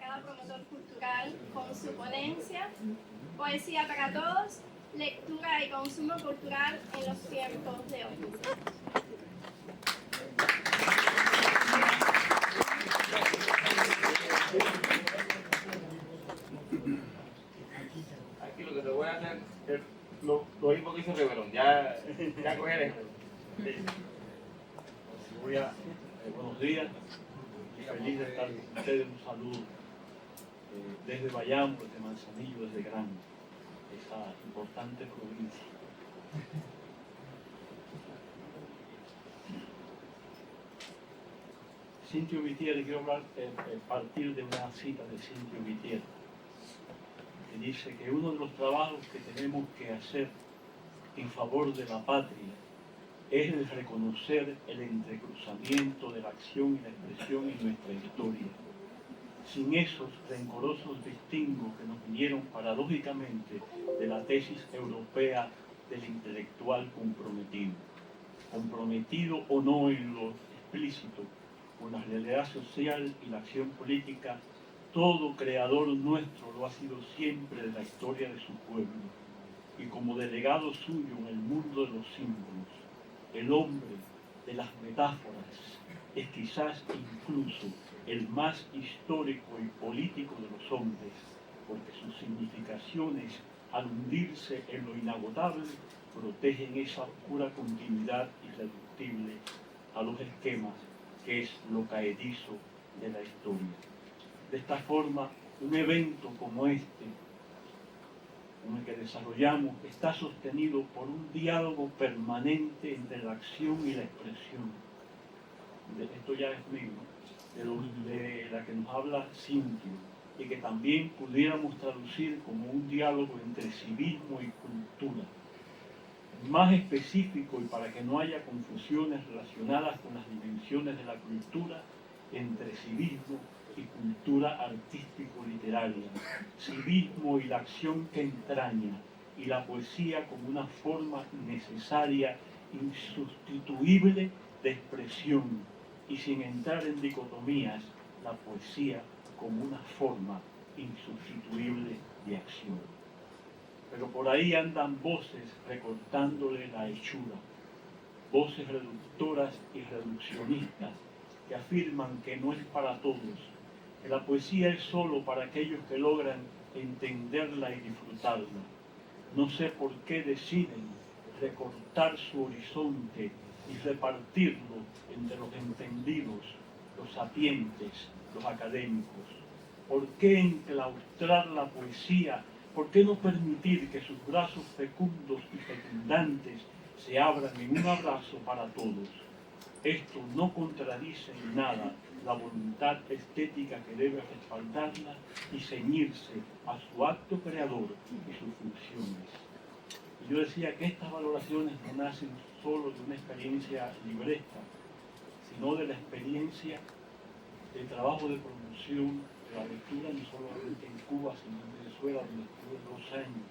cada promotor cultural con su ponencia Poesía para Todos, lectura y consumo cultural en los tiempos de hoy. Aquí lo que te voy a hacer es lo mismo que hizo Reverón, ya coger esto. Buenos días, feliz de estar con ustedes, un saludo desde Bayamo, desde Manzanillo, desde Gran, esa importante provincia. Cintio Vitier, quiero hablar partir de una cita de Cintio Vitier, que dice que uno de los trabajos que tenemos que hacer en favor de la patria es el reconocer el entrecruzamiento de la acción y la expresión en nuestra historia, sin esos rencorosos distingos que nos vinieron paradójicamente de la tesis europea del intelectual comprometido o no en lo explícito con la realidad social y la acción política. Todo creador nuestro lo ha sido siempre de la historia de su pueblo, y como delegado suyo en el mundo de los símbolos, el hombre de las metáforas es quizás incluso el más histórico y político de los hombres, porque sus significaciones, al hundirse en lo inagotable, protegen esa oscura continuidad irreductible a los esquemas que es lo caedizo de la historia. De esta forma, un evento como este, como el que desarrollamos, está sostenido por un diálogo permanente entre la acción y la expresión. Esto ya es mío, de la que nos habla Cintio, y que también pudiéramos traducir como un diálogo entre civismo y cultura. Más específico, y para que no haya confusiones relacionadas con las dimensiones de la cultura, entre civismo y cultura artístico-literaria, civismo y la acción que entraña, y la poesía como una forma necesaria, insustituible de expresión, y sin entrar en dicotomías, la poesía como una forma insustituible de acción. Pero por ahí andan voces recortándole la hechura, voces reductoras y reduccionistas que afirman que no es para todos, que la poesía es solo para aquellos que logran entenderla y disfrutarla. No sé por qué deciden recortar su horizonte y repartirlo entre los entendidos, los sapientes, los académicos. ¿Por qué enclaustrar la poesía? ¿Por qué no permitir que sus brazos fecundos y fecundantes se abran en un abrazo para todos? Esto no contradice en nada la voluntad estética que debe respaldarla y ceñirse a su acto creador y sus funciones. Y yo decía que estas valoraciones no nacen solo de una experiencia libresca, sino de la experiencia de trabajo de promoción de la lectura, no solamente en Cuba, sino en Venezuela, donde estuve 2 años.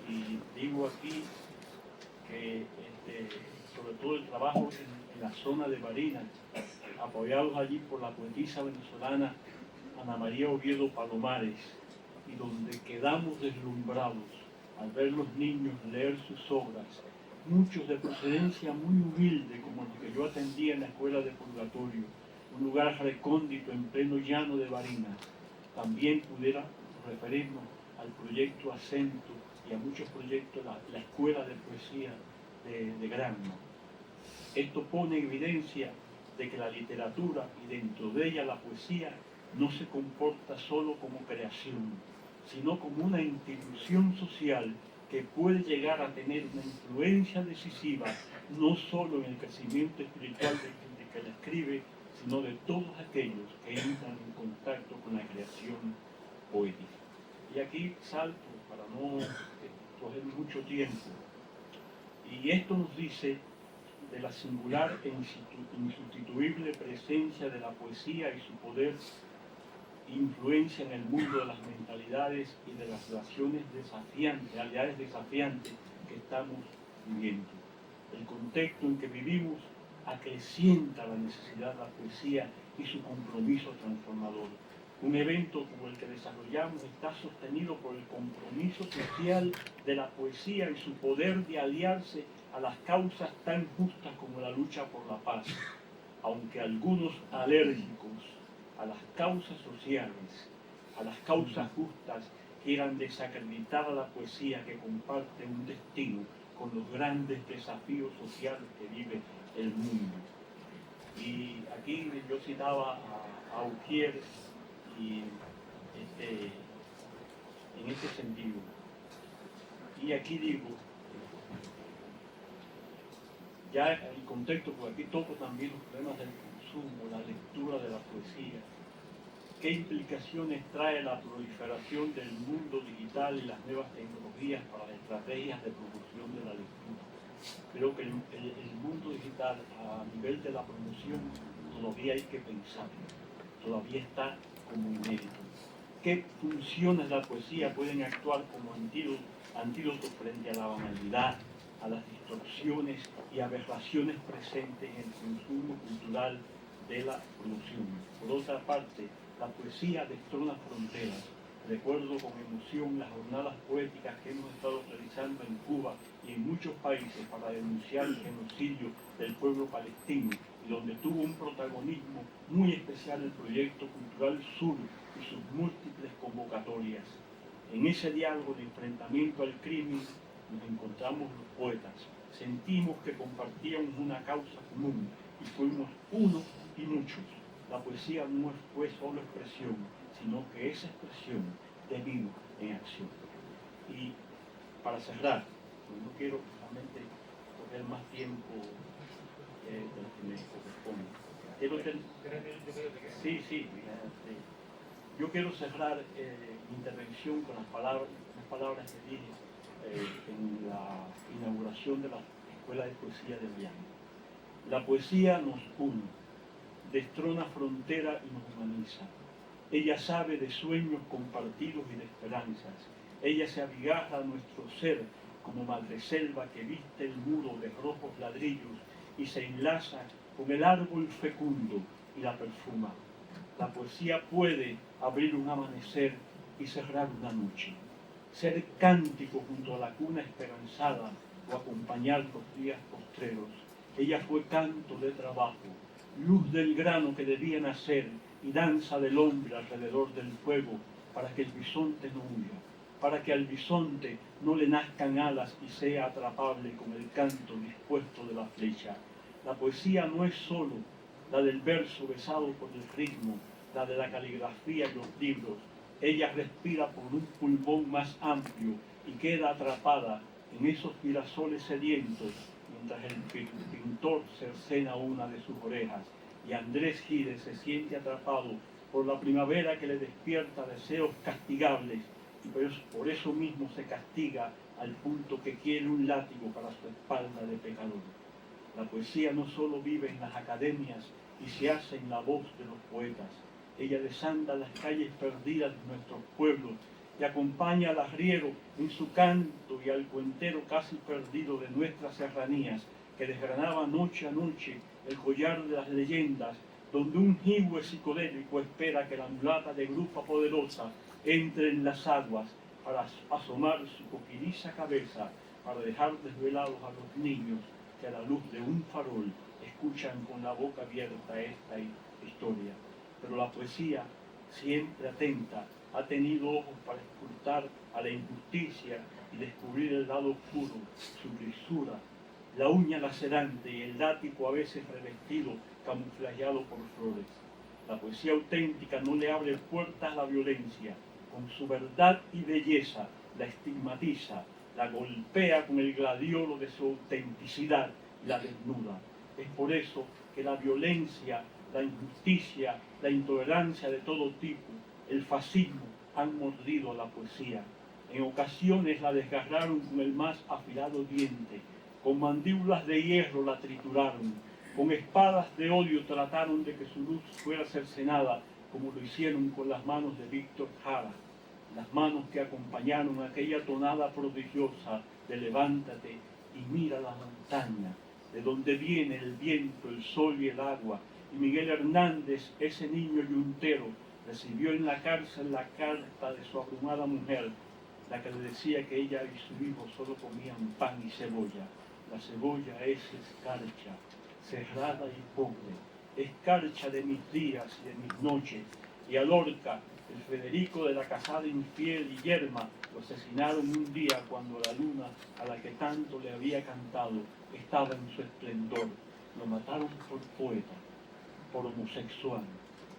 Y digo aquí que sobre todo el trabajo en la zona de Barinas, apoyados allí por la poetisa venezolana Ana María Oviedo Palomares, y donde quedamos deslumbrados al ver los niños leer sus obras, muchos de procedencia muy humilde, como los que yo atendía en la escuela de Purgatorio, un lugar recóndito en pleno llano de Barinas. También pudiera referirnos al proyecto Acento y a muchos proyectos, la escuela de poesía de Granma. Esto pone en evidencia de que la literatura y dentro de ella la poesía no se comporta solo como creación, sino como una institución social que puede llegar a tener una influencia decisiva no solo en el crecimiento espiritual de que la escribe, sino de todos aquellos que entran en contacto con la creación poética. Y aquí salto para no coger mucho tiempo. Y esto nos dice de la singular e insustituible presencia de la poesía y su poder influencia en el mundo de las mentalidades y de las relaciones desafiantes, realidades desafiantes que estamos viviendo. El contexto en que vivimos acrecienta la necesidad de la poesía y su compromiso transformador. Un evento como el que desarrollamos está sostenido por el compromiso social de la poesía y su poder de aliarse a las causas tan justas como la lucha por la paz, aunque algunos alérgicos a las causas sociales, a las causas justas, quieran desacreditar a la poesía que comparte un destino con los grandes desafíos sociales que vive el mundo. Y aquí yo citaba a Auquier y en ese sentido. Y aquí digo, ya el contexto, porque aquí toco también los problemas del consumo, la lectura de la poesía, qué implicaciones trae la proliferación del mundo digital y las nuevas tecnologías para las estrategias de promoción de la lectura. Creo que el mundo digital a nivel de la promoción todavía hay que pensar, todavía está como inédito. ¿Qué funciones la poesía pueden actuar como antídoto frente a la banalidad, a las distorsiones y aberraciones presentes en el consumo cultural de la promoción? Por otra parte, la poesía destrona fronteras. Recuerdo con emoción las jornadas poéticas que hemos estado realizando en Cuba y en muchos países para denunciar el genocidio del pueblo palestino, y donde tuvo un protagonismo muy especial el proyecto cultural Sur y sus múltiples convocatorias. En ese diálogo de enfrentamiento al crimen nos encontramos los poetas. Sentimos que compartíamos una causa común y fuimos uno y muchos. La poesía no fue solo expresión, sino que esa expresión devino en acción. Y para cerrar, pues no quiero realmente coger más tiempo del que me corresponde. Sí. Yo quiero cerrar mi intervención con las palabras que dije en la inauguración de la Escuela de Poesía de Viana. La poesía nos une, destrona frontera y nos humaniza. Ella sabe de sueños compartidos y de esperanzas. Ella se abigarra a nuestro ser como madreselva que viste el muro de rojos ladrillos y se enlaza con el árbol fecundo y la perfuma. La poesía puede abrir un amanecer y cerrar una noche, ser cántico junto a la cuna esperanzada o acompañar los días postreros. Ella fue canto de trabajo, luz del grano que debía nacer y danza del hombre alrededor del fuego para que el bisonte no huya, para que al bisonte no le nazcan alas y sea atrapable con el canto dispuesto de la flecha. La poesía no es solo la del verso besado por el ritmo, la de la caligrafía y los libros. Ella respira por un pulmón más amplio y queda atrapada en esos girasoles sedientos mientras el pintor cercena una de sus orejas y Andrés Gide se siente atrapado por la primavera que le despierta deseos castigables y por eso mismo se castiga al punto que quiere un látigo para su espalda de pecador. La poesía no solo vive en las academias y se hace en la voz de los poetas. Ella desanda las calles perdidas de nuestros pueblos y acompaña al arriero en su canto y al cuentero casi perdido de nuestras serranías, que desgranaba noche a noche el collar de las leyendas, donde un jibe psicodélico espera que la mulata de grupa poderosa entre en las aguas para asomar su coquiriza cabeza, para dejar desvelados a los niños que a la luz de un farol escuchan con la boca abierta esta historia. Pero la poesía, siempre atenta, ha tenido ojos para escrutar a la injusticia y descubrir el lado oscuro, su grisura, la uña lacerante y el látigo a veces revestido, camuflajeado por flores. La poesía auténtica no le abre puertas a la violencia, con su verdad y belleza la estigmatiza, la golpea con el gladiolo de su autenticidad y la desnuda. Es por eso que la violencia, la injusticia, la intolerancia de todo tipo, el fascismo han mordido a la poesía. En ocasiones la desgarraron con el más afilado diente, con mandíbulas de hierro la trituraron, con espadas de odio trataron de que su luz fuera cercenada, como lo hicieron con las manos de Víctor Jara, las manos que acompañaron aquella tonada prodigiosa de levántate y mira la montaña, de donde viene el viento, el sol y el agua, y Miguel Hernández, ese niño yuntero, Recibió en la cárcel la carta de su abrumada mujer, la que le decía que ella y su hijo solo comían pan y cebolla. La cebolla es escarcha, cerrada y pobre, escarcha de mis días y de mis noches. Y a Lorca, el Federico de la casada infiel y yerma, lo asesinaron un día cuando la luna, a la que tanto le había cantado, estaba en su esplendor. Lo mataron por poeta, por homosexual,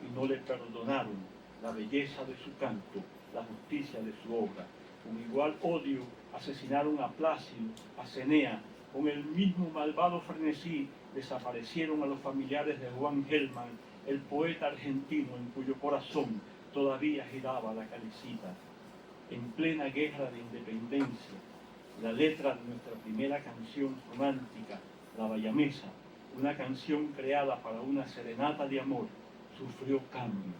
y no le perdonaron la belleza de su canto, la justicia de su obra. Con igual odio asesinaron a Plácido, a Cenea. Con el mismo malvado frenesí desaparecieron a los familiares de Juan Gelman, el poeta argentino en cuyo corazón todavía giraba la calicita. En plena guerra de independencia, la letra de nuestra primera canción romántica, La Bayamesa, una canción creada para una serenata de amor, sufrió cambios.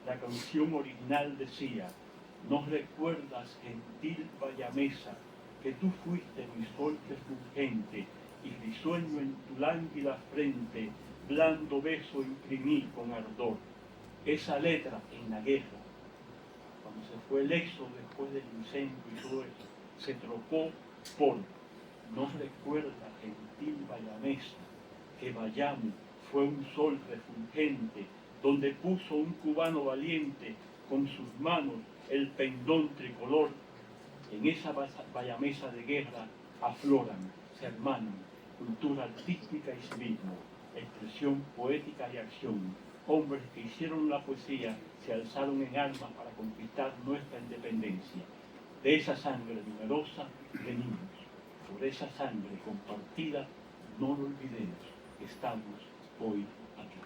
La canción original decía: ¿no recuerdas, gentil Bayamesa, que tú fuiste mi sol refulgente y risueño en tu lánguida frente, blando beso imprimí con ardor? Esa letra en la guerra, cuando se fue el éxodo después del incendio y todo eso, se trocó por ¿no recuerda, gentil Bayamesa, que Bayamo fue un sol refulgente, donde puso un cubano valiente con sus manos el pendón tricolor? En esa Bayamesa de guerra afloran, se hermanan, cultura artística y civismo, expresión poética y acción. Hombres que hicieron la poesía se alzaron en armas para conquistar nuestra independencia. De esa sangre numerosa venimos. Por esa sangre compartida, no lo olvidemos, estamos hoy aquí.